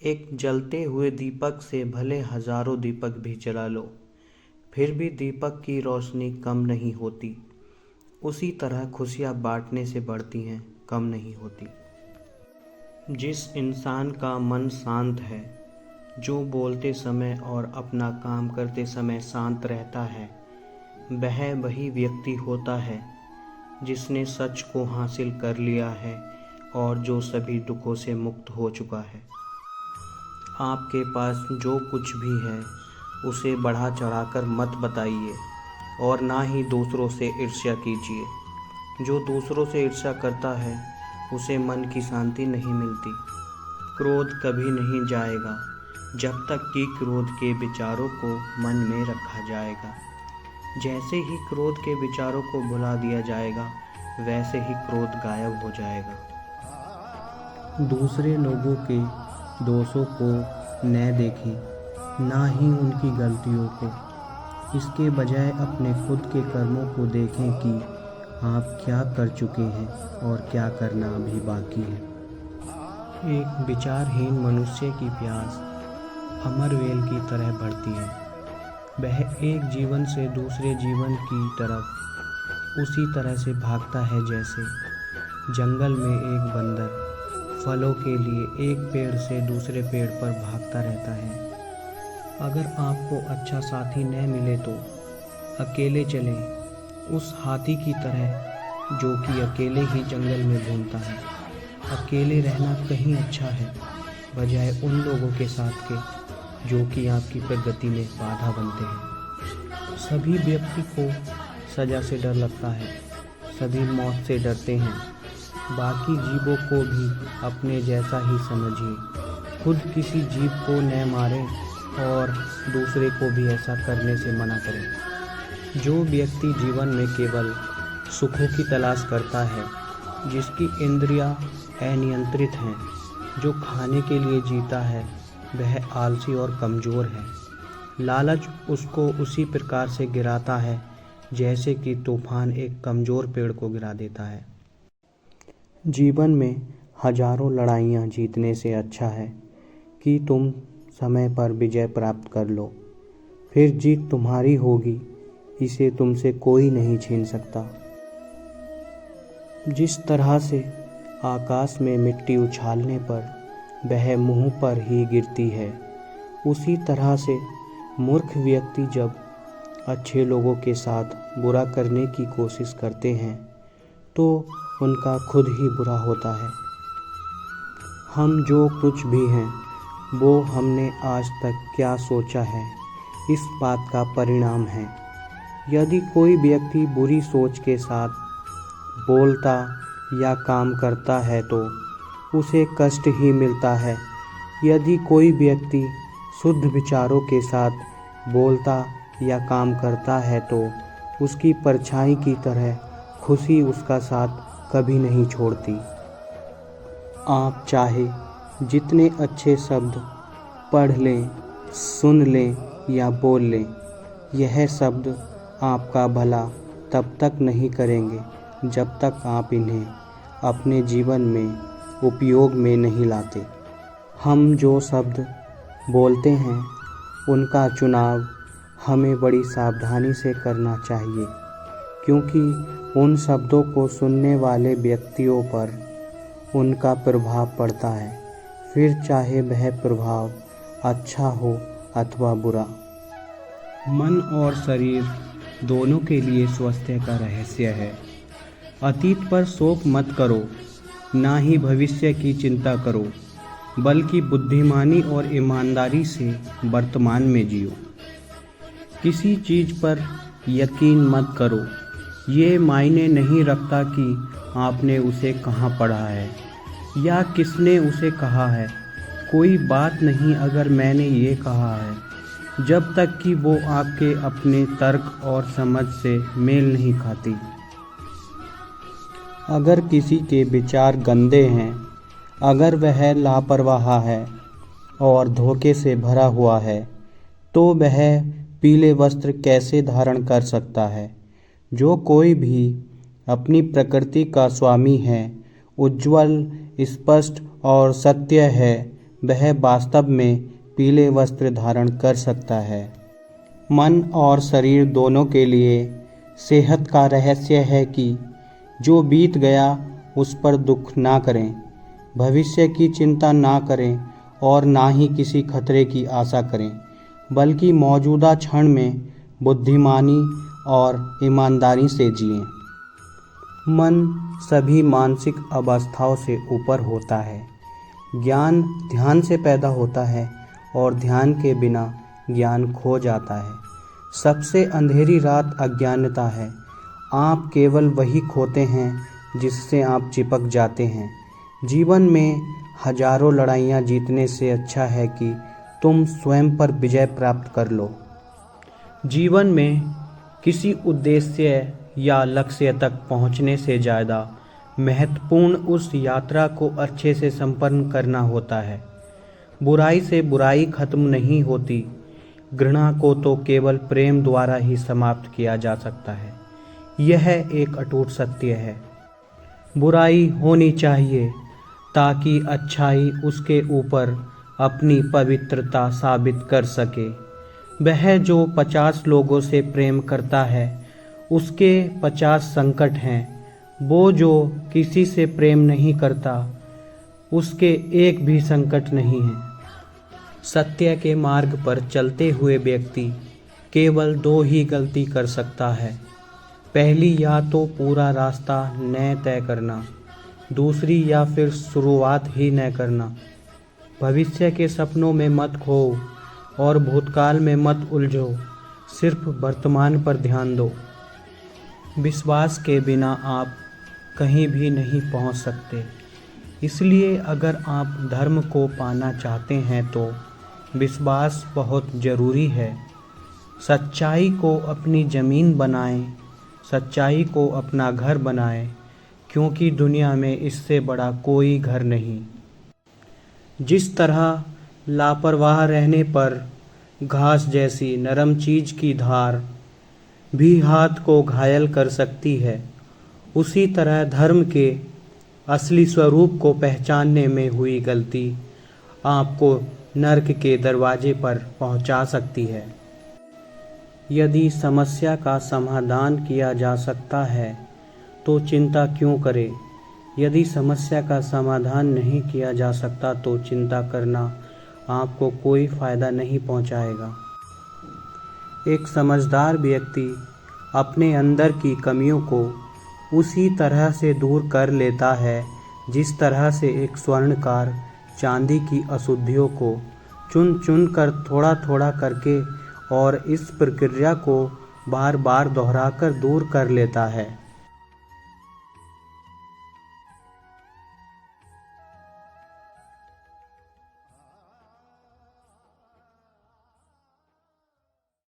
एक जलते हुए दीपक से भले हजारों दीपक भी जला लो, फिर भी दीपक की रोशनी कम नहीं होती। उसी तरह खुशियाँ बांटने से बढ़ती हैं, कम नहीं होती। जिस इंसान का मन शांत है, जो बोलते समय और अपना काम करते समय शांत रहता है, वह वही व्यक्ति होता है जिसने सच को हासिल कर लिया है और जो सभी दुखों से मुक्त हो चुका है। आपके पास जो कुछ भी है उसे बढ़ा चढ़ाकर मत बताइए और ना ही दूसरों से ईर्ष्या कीजिए। जो दूसरों से ईर्ष्या करता है उसे मन की शांति नहीं मिलती। क्रोध कभी नहीं जाएगा जब तक कि क्रोध के विचारों को मन में रखा जाएगा। जैसे ही क्रोध के विचारों को भुला दिया जाएगा, वैसे ही क्रोध गायब हो जाएगा। दूसरे लोगों के दोषों को न देखें, ना ही उनकी गलतियों को। इसके बजाय अपने खुद के कर्मों को देखें कि आप क्या कर चुके हैं और क्या करना अभी बाकी है। एक विचारहीन मनुष्य की प्यास अमरवेल की तरह बढ़ती है। वह एक जीवन से दूसरे जीवन की तरफ उसी तरह से भागता है जैसे जंगल में एक बंदर फलों के लिए एक पेड़ से दूसरे पेड़ पर भागता रहता है। अगर आपको अच्छा साथी न मिले तो अकेले चलें, उस हाथी की तरह जो कि अकेले ही जंगल में घूमता है। अकेले रहना कहीं अच्छा है, बजाय उन लोगों के साथ के जो कि आपकी प्रगति में बाधा बनते हैं। सभी व्यक्ति को सज़ा से डर लगता है, सभी मौत से डरते हैं। बाकी जीवों को भी अपने जैसा ही समझिए। खुद किसी जीव को न मारें और दूसरे को भी ऐसा करने से मना करें। जो व्यक्ति जीवन में केवल सुखों की तलाश करता है, जिसकी इंद्रियां अनियंत्रित हैं, जो खाने के लिए जीता है, वह आलसी और कमज़ोर है। लालच उसको उसी प्रकार से गिराता है जैसे कि तूफान एक कमज़ोर पेड़ को गिरा देता है। जीवन में हजारों लड़ाइयाँ जीतने से अच्छा है कि तुम समय पर विजय प्राप्त कर लो। फिर जीत तुम्हारी होगी, इसे तुमसे कोई नहीं छीन सकता। जिस तरह से आकाश में मिट्टी उछालने पर वह मुंह पर ही गिरती है, उसी तरह से मूर्ख व्यक्ति जब अच्छे लोगों के साथ बुरा करने की कोशिश करते हैं तो उनका खुद ही बुरा होता है। हम जो कुछ भी हैं वो हमने आज तक क्या सोचा है, इस बात का परिणाम है। यदि कोई व्यक्ति बुरी सोच के साथ बोलता या काम करता है तो उसे कष्ट ही मिलता है। यदि कोई व्यक्ति शुद्ध विचारों के साथ बोलता या काम करता है तो उसकी परछाई की तरह खुशी उसका साथ कभी नहीं छोड़ती। आप चाहे जितने अच्छे शब्द पढ़ लें, सुन लें या बोल लें, यह शब्द आपका भला तब तक नहीं करेंगे जब तक आप इन्हें अपने जीवन में उपयोग में नहीं लाते। हम जो शब्द बोलते हैं उनका चुनाव हमें बड़ी सावधानी से करना चाहिए, क्योंकि उन शब्दों को सुनने वाले व्यक्तियों पर उनका प्रभाव पड़ता है, फिर चाहे वह प्रभाव अच्छा हो अथवा बुरा। मन और शरीर दोनों के लिए स्वास्थ्य का रहस्य है। अतीत पर शोक मत करो, ना ही भविष्य की चिंता करो, बल्कि बुद्धिमानी और ईमानदारी से वर्तमान में जियो। किसी चीज़ पर यकीन मत करो, ये मायने नहीं रखता कि आपने उसे कहाँ पढ़ा है या किसने उसे कहा है। कोई बात नहीं अगर मैंने ये कहा है, जब तक कि वो आपके अपने तर्क और समझ से मेल नहीं खाती। अगर किसी के विचार गंदे हैं, अगर वह लापरवाह है और धोखे से भरा हुआ है, तो वह पीले वस्त्र कैसे धारण कर सकता है। जो कोई भी अपनी प्रकृति का स्वामी है, उज्ज्वल, स्पष्ट और सत्य है, वह वास्तव में पीले वस्त्र धारण कर सकता है। मन और शरीर दोनों के लिए सेहत का रहस्य है कि जो बीत गया उस पर दुख ना करें, भविष्य की चिंता ना करें और ना ही किसी खतरे की आशा करें, बल्कि मौजूदा क्षण में बुद्धिमानी और ईमानदारी से जिएं। मन सभी मानसिक अवस्थाओं से ऊपर होता है। ज्ञान ध्यान से पैदा होता है और ध्यान के बिना ज्ञान खो जाता है। सबसे अंधेरी रात अज्ञानता है। आप केवल वही खोते हैं जिससे आप चिपक जाते हैं। जीवन में हजारों लड़ाइयाँ जीतने से अच्छा है कि तुम स्वयं पर विजय प्राप्त कर लो। जीवन में किसी उद्देश्य या लक्ष्य तक पहुँचने से ज़्यादा महत्वपूर्ण उस यात्रा को अच्छे से संपन्न करना होता है। बुराई से बुराई खत्म नहीं होती। घृणा को तो केवल प्रेम द्वारा ही समाप्त किया जा सकता है। यह एक अटूट सत्य है। बुराई होनी चाहिए ताकि अच्छाई उसके ऊपर अपनी पवित्रता साबित कर सके। वह जो 50 लोगों से प्रेम करता है उसके 50 संकट हैं। वो जो किसी से प्रेम नहीं करता उसके एक भी संकट नहीं है। सत्य के मार्ग पर चलते हुए व्यक्ति केवल 2 ही गलती कर सकता है। पहली, या तो पूरा रास्ता न तय करना, दूसरी या फिर शुरुआत ही न करना। भविष्य के सपनों में मत खो और भूतकाल में मत उलझो, सिर्फ वर्तमान पर ध्यान दो। विश्वास के बिना आप कहीं भी नहीं पहुंच सकते। इसलिए अगर आप धर्म को पाना चाहते हैं तो विश्वास बहुत ज़रूरी है। सच्चाई को अपनी ज़मीन बनाएं, सच्चाई को अपना घर बनाएं, क्योंकि दुनिया में इससे बड़ा कोई घर नहीं। जिस तरह लापरवाह रहने पर घास जैसी नरम चीज़ की धार भी हाथ को घायल कर सकती है, उसी तरह धर्म के असली स्वरूप को पहचानने में हुई गलती आपको नर्क के दरवाजे पर पहुंचा सकती है। यदि समस्या का समाधान किया जा सकता है तो चिंता क्यों करें? यदि समस्या का समाधान नहीं किया जा सकता तो चिंता करना आपको कोई फ़ायदा नहीं पहुंचाएगा। एक समझदार व्यक्ति अपने अंदर की कमियों को उसी तरह से दूर कर लेता है जिस तरह से एक स्वर्णकार चांदी की अशुद्धियों को चुन चुन कर थोड़ा थोड़ा करके और इस प्रक्रिया को बार बार दोहराकर दूर कर लेता है।